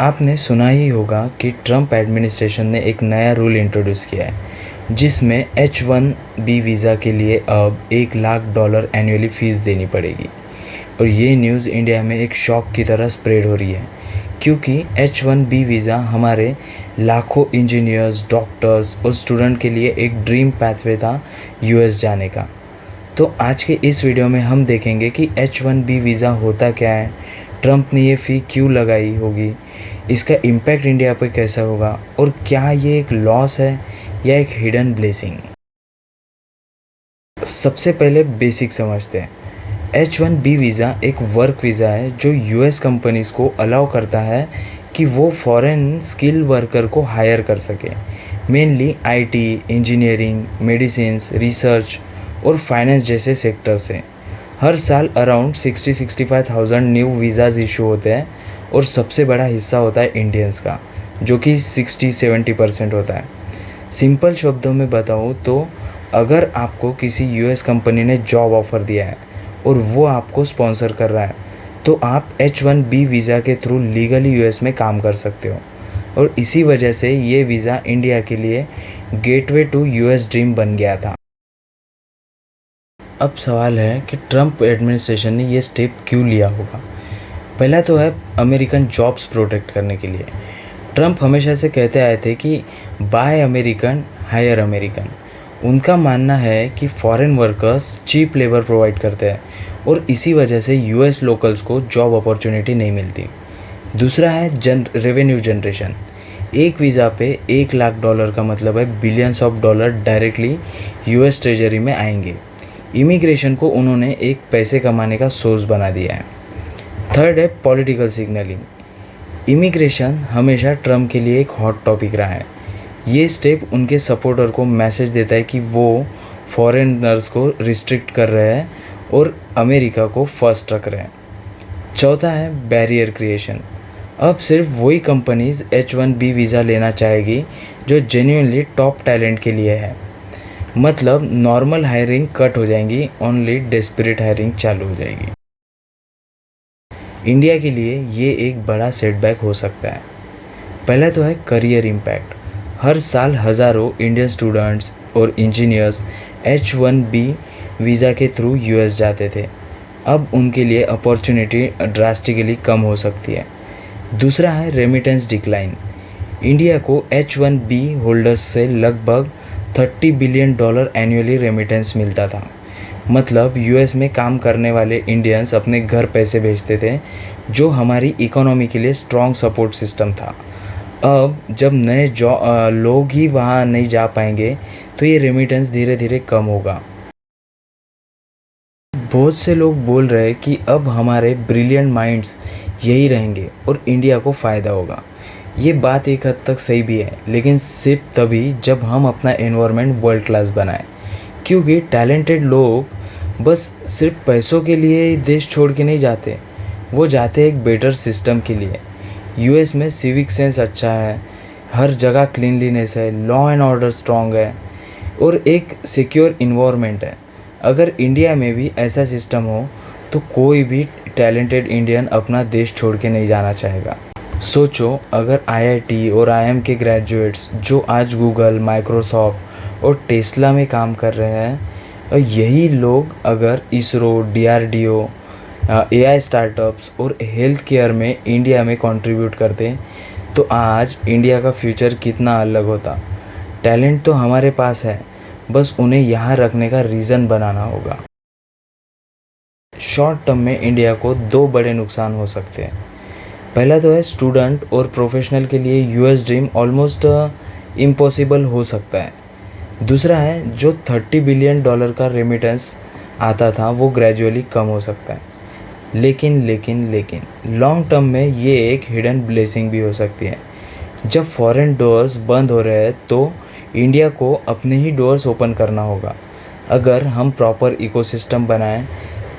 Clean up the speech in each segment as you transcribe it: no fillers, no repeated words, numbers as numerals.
आपने सुना ही होगा कि ट्रम्प एडमिनिस्ट्रेशन ने एक नया रूल इंट्रोड्यूस किया है जिसमें H1B वीज़ा के लिए अब $1 लाख एनुअली फ़ीस देनी पड़ेगी। और ये न्यूज़ इंडिया में एक शॉक की तरह स्प्रेड हो रही है क्योंकि H1B वीज़ा हमारे लाखों इंजीनियर्स, डॉक्टर्स और स्टूडेंट के लिए एक ड्रीम पैथवे था US जाने का। तो आज के इस वीडियो में हम देखेंगे कि H1B वीज़ा होता क्या है, ट्रम्प ने ये फ़ी क्यों लगाई होगी, इसका इम्पैक्ट इंडिया पर कैसा होगा और क्या ये एक लॉस है या एक हिडन ब्लेसिंग। सबसे पहले बेसिक समझते हैं। H1B वीज़ा एक वर्क वीज़ा है जो US कंपनीज़ को अलाउ करता है कि वो फॉरेन स्किल वर्कर को हायर कर सके, mainly IT, engineering, medicines, research और फाइनेंस जैसे सेक्टर से। हर साल अराउंड 60-65,000 न्यू वीज़ाज़ इशू होते हैं और सबसे बड़ा हिस्सा होता है इंडियंस का, जो कि 60-70% होता है। सिंपल शब्दों में बताऊँ तो अगर आपको किसी US कंपनी ने जॉब ऑफ़र दिया है और वो आपको स्पॉन्सर कर रहा है तो आप H1B वीज़ा के थ्रू लीगली US में काम कर सकते हो। और इसी वजह से ये वीज़ा इंडिया के लिए गेटवे टू US ड्रीम बन गया था। अब सवाल है कि ट्रम्प एडमिनिस्ट्रेशन ने ये स्टेप क्यों लिया होगा। पहला तो है अमेरिकन जॉब्स प्रोटेक्ट करने के लिए। ट्रम्प हमेशा से कहते आए थे कि बाय अमेरिकन हायर अमेरिकन। उनका मानना है कि foreign workers cheap labour provide करते हैं और इसी वजह से US लोकल्स को जॉब अपॉर्चुनिटी नहीं मिलती। दूसरा है रेवेन्यू जनरेशन। एक वीज़ा पे $1 लाख का मतलब है billions of dollar directly US treasury में आएंगे। इमिग्रेशन को उन्होंने एक पैसे कमाने का सोर्स बना दिया है। थर्ड है पॉलिटिकल सिग्नलिंग। इमिग्रेशन हमेशा ट्रम्प के लिए एक हॉट टॉपिक रहा है। ये स्टेप उनके सपोर्टर को मैसेज देता है कि वो फॉरेनर्स को रिस्ट्रिक्ट कर रहे हैं और अमेरिका को फर्स्ट रख रहे हैं। चौथा है बैरियर क्रिएशन। अब सिर्फ वही कंपनीज H1B वीज़ा लेना चाहेगी जो जेन्युइनली टॉप टैलेंट के लिए है। मतलब नॉर्मल हायरिंग कट हो जाएंगी, ओनली डेस्परेट हायरिंग चालू हो जाएगी। इंडिया के लिए ये एक बड़ा सेटबैक हो सकता है। पहला तो है करियर इम्पैक्ट। हर साल हज़ारों इंडियन स्टूडेंट्स और इंजीनियर्स H1B वीज़ा के थ्रू US जाते थे। अब उनके लिए अपॉर्चुनिटी ड्रास्टिकली कम हो सकती है। दूसरा है रेमिटेंस डिक्लाइन। इंडिया को H1B होल्डर्स से लगभग $30 बिलियन एनुअली रेमिटेंस मिलता था। मतलब US में काम करने वाले इंडियंस अपने घर पैसे भेजते थे, जो हमारी इकोनॉमी के लिए स्ट्रॉन्ग सपोर्ट सिस्टम था। अब जब नए लोग ही वहाँ नहीं जा पाएंगे तो ये रेमिटेंस धीरे धीरे कम होगा। बहुत से लोग बोल रहे हैं कि अब हमारे ब्रिलियंट माइंड्स यही रहेंगे और इंडिया को फ़ायदा होगा। ये बात एक हद तक सही भी है, लेकिन सिर्फ तभी जब हम अपना एनवायरनमेंट वर्ल्ड क्लास बनाएं। क्योंकि टैलेंटेड लोग बस सिर्फ पैसों के लिए ही देश छोड़ के नहीं जाते, वो जाते एक बेटर सिस्टम के लिए। US में सिविक सेंस अच्छा है, हर जगह क्लीनलीनेस है, लॉ एंड ऑर्डर स्ट्रॉन्ग है और एक सिक्योर इन्वायरमेंट है। अगर इंडिया में भी ऐसा सिस्टम हो तो कोई भी टैलेंटेड इंडियन अपना देश छोड़ के नहीं जाना चाहेगा। सोचो, अगर IIT और IIM के ग्रेजुएट्स जो आज गूगल, माइक्रोसॉफ्ट और टेस्ला में काम कर रहे हैं, और यही लोग अगर इसरो, DRDO, AI स्टार्टअप्स और हेल्थ केयर में इंडिया में कंट्रीब्यूट करते तो आज इंडिया का फ्यूचर कितना अलग होता। टैलेंट तो हमारे पास है, बस उन्हें यहाँ रखने का रीज़न बनाना होगा। शॉर्ट टर्म में इंडिया को दो बड़े नुकसान हो सकते हैं। पहला तो है स्टूडेंट और प्रोफेशनल के लिए US ड्रीम ऑलमोस्ट इम्पॉसिबल हो सकता है। दूसरा है जो $30 बिलियन का रेमिटेंस आता था वो ग्रेजुअली कम हो सकता है। लेकिन लॉन्ग टर्म में ये एक हिडन ब्लेसिंग भी हो सकती है। जब फॉरेन डोर्स बंद हो रहे हैं तो इंडिया को अपने ही डोर्स ओपन करना होगा। अगर हम प्रॉपर इकोसिस्टम बनाएं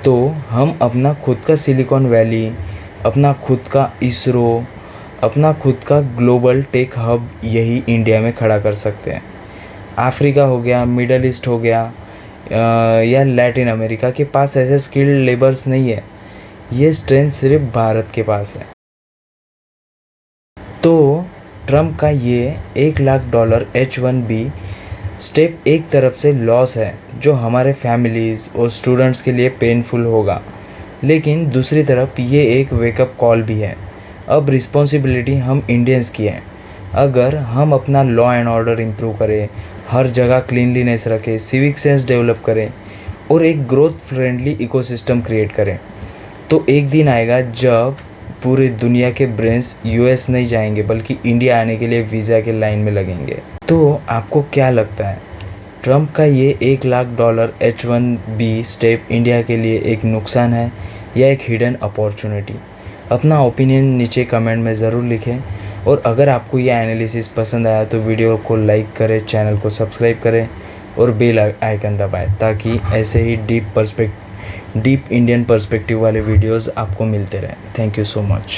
तो हम अपना खुद का सिलिकॉन वैली, अपना खुद का इसरो, अपना खुद का ग्लोबल टेक हब यही इंडिया में खड़ा कर सकते हैं। अफ्रीका हो गया, मिडल ईस्ट हो गया या लैटिन अमेरिका के पास ऐसे स्किल्ड लेबर्स नहीं है। ये स्ट्रेंथ सिर्फ भारत के पास है। तो ट्रम्प का ये $1 लाख H1B स्टेप एक तरफ से लॉस है जो हमारे फैमिलीज़ और स्टूडेंट्स के लिए पेनफुल होगा, लेकिन दूसरी तरफ ये एक वेकअप कॉल भी है। अब रिस्पॉन्सिबिलिटी हम इंडियंस की है। अगर हम अपना लॉ एंड ऑर्डर इम्प्रूव करें, हर जगह क्लीनलीनेस रखें, सिविक सेंस डेवलप करें और एक ग्रोथ फ्रेंडली इकोसिस्टम क्रिएट करें, तो एक दिन आएगा जब पूरी दुनिया के ब्रेन्स यूएस नहीं जाएंगे बल्कि इंडिया आने के लिए वीज़ा के लाइन में लगेंगे। तो आपको क्या लगता है, ट्रम्प का ये $1 लाख H1B स्टेप इंडिया के लिए एक नुकसान है या एक हिडन अपॉर्चुनिटी? अपना ओपिनियन नीचे कमेंट में ज़रूर लिखें। और अगर आपको ये एनालिसिस पसंद आया तो वीडियो को लाइक करें, चैनल को सब्सक्राइब करें और बेल आइकन दबाएं ताकि ऐसे ही डीप इंडियन पर्सपेक्टिव वाले वीडियोस आपको मिलते रहें। Thank you so much.